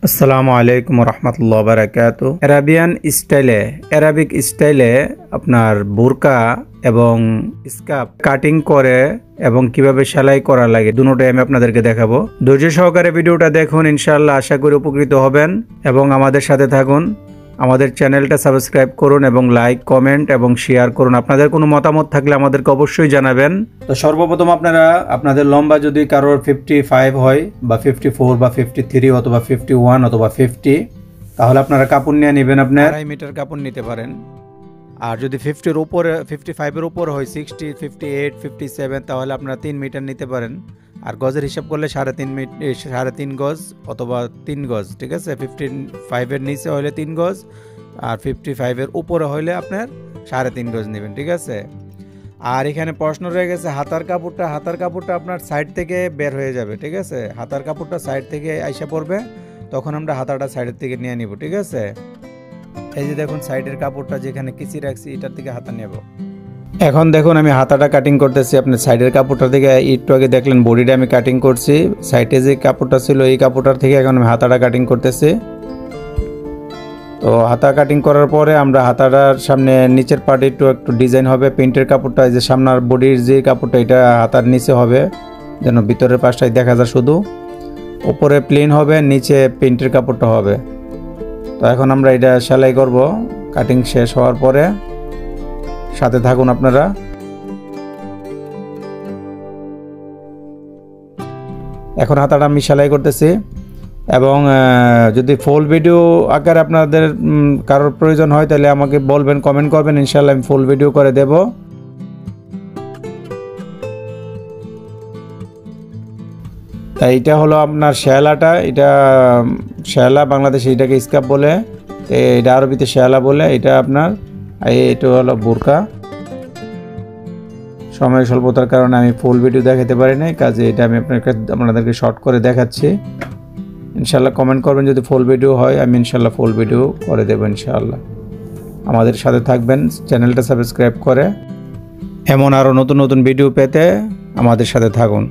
আসসালামু আলাইকুম রহমতুল্লাহ বারাকাতু। অ্যারাবিক স্টাইলে আপনার বোরকা এবং স্কার্ফ কাটিং করে এবং কিভাবে সেলাই করা লাগে দুটোটাই আমি আপনাদেরকে দেখাবো। ধৈর্য সহকারে ভিডিওটা দেখুন, ইনশাআল্লাহ আশা করি উপকৃত হবেন এবং আমাদের সাথে থাকুন। আমাদের চ্যানেলটা সাবস্ক্রাইব করুন এবং লাইক, কমেন্ট এবং শেয়ার করুন। আপনাদের কোনো মতামত থাকলে আমাদেরকে অবশ্যই জানাবেন। তো সর্বপ্রথম আপনাদের লম্বা যদি কারোর 55 হয় বা 54 বা 53 অথবা 51 অথবা 50, তাহলে আপনারা কাপড় নিয়ে নেবেন, আপনার 2.5 মিটার কাপড় নিতে পারেন। আর যদি 50-এর উপরে 55-এর উপরে হয় 60, 58, 57, তাহলে আপনারা 3 মিটার নিতে পারেন। আর গজের হিসাব করলে 3.5 গজ অথবা 3 গজ, ঠিক আছে। 55-এর নিচে হলে 3 গজ আর 55-এর উপরে হলে আপনার 3.5 গজ নেবেন, ঠিক আছে। আর এখানে প্রশ্ন রয়ে গেছে হাতার কাপড়টা আপনার সাইড থেকে বের হয়ে যাবে, ঠিক আছে। হাতার কাপড়টা সাইড থেকে আইসা পড়বে, তখন আমরা হাতাটা সাইডের থেকে নিয়ে নিব, ঠিক আছে। এই যে দেখুন সাইডের কাপড়টা যেখানে কিচি রাখছি এটার থেকে হাতা নেব। এখন দেখুন আমি হাতাটা কাটিং করতেছি। আপনার সাইডের কাপড়টা থেকে একটু আগে দেখলেন বডিটা আমি কাটিং করছি, সাইডে যে কাপড়টা ছিল এই কাপড়টার থেকে এখন আমি হাতাটা কাটিং করতেছি। তো হাতা কাটিং করার পরে আমরা হাতাটার সামনে নিচের পার্টে একটু ডিজাইন হবে। প্রিন্টের কাপড়টা যে সামনের বডির যে কাপড়টা এটা হাতার নিচে হবে, যেন ভিতরের পাশটাই দেখা যায় শুধু। উপরে প্লেন হবে, নিচে প্রিন্টের কাপড়টা হবে। তো এখন আমরা এটা সেলাই করব। কাটিং শেষ হওয়ার পরে সাথে থাকুন আপনারা। এখন হাতাটা আমি সেলাই করতেছি এবং যদি ফুল ভিডিও আকারে আপনাদের কারোর প্রয়োজন হয় তাহলে আমাকে বলবেন, কমেন্ট করবেন, ইনশাআল্লাহ আমি ফুল ভিডিও করে দেব। তাই এটা হলো আপনার শেয়ালাটা, এটা শেয়ালা, বাংলাদেশে এটাকে স্কার্ফ বলে, তো এটা আরবিতে শেয়ালা বলে। এটা আপনার এটা হলো বোরকা। সময় স্বল্পতার কারণে আমি ফুল ভিডিও দেখাতে পারি নাই, কাজে এটা আমি আপনাদেরকে শর্ট করে দেখাচ্ছি। ইনশাআল্লাহ কমেন্ট করবেন যদি ফুল ভিডিও হয়, আমি ইনশাআল্লাহ ফুল ভিডিও করে দেবো ইনশাআল্লাহ। আমাদের সাথে থাকবেন, চ্যানেলটা সাবস্ক্রাইব করে এমন আরও নতুন নতুন ভিডিও পেতে আমাদের সাথে থাকুন।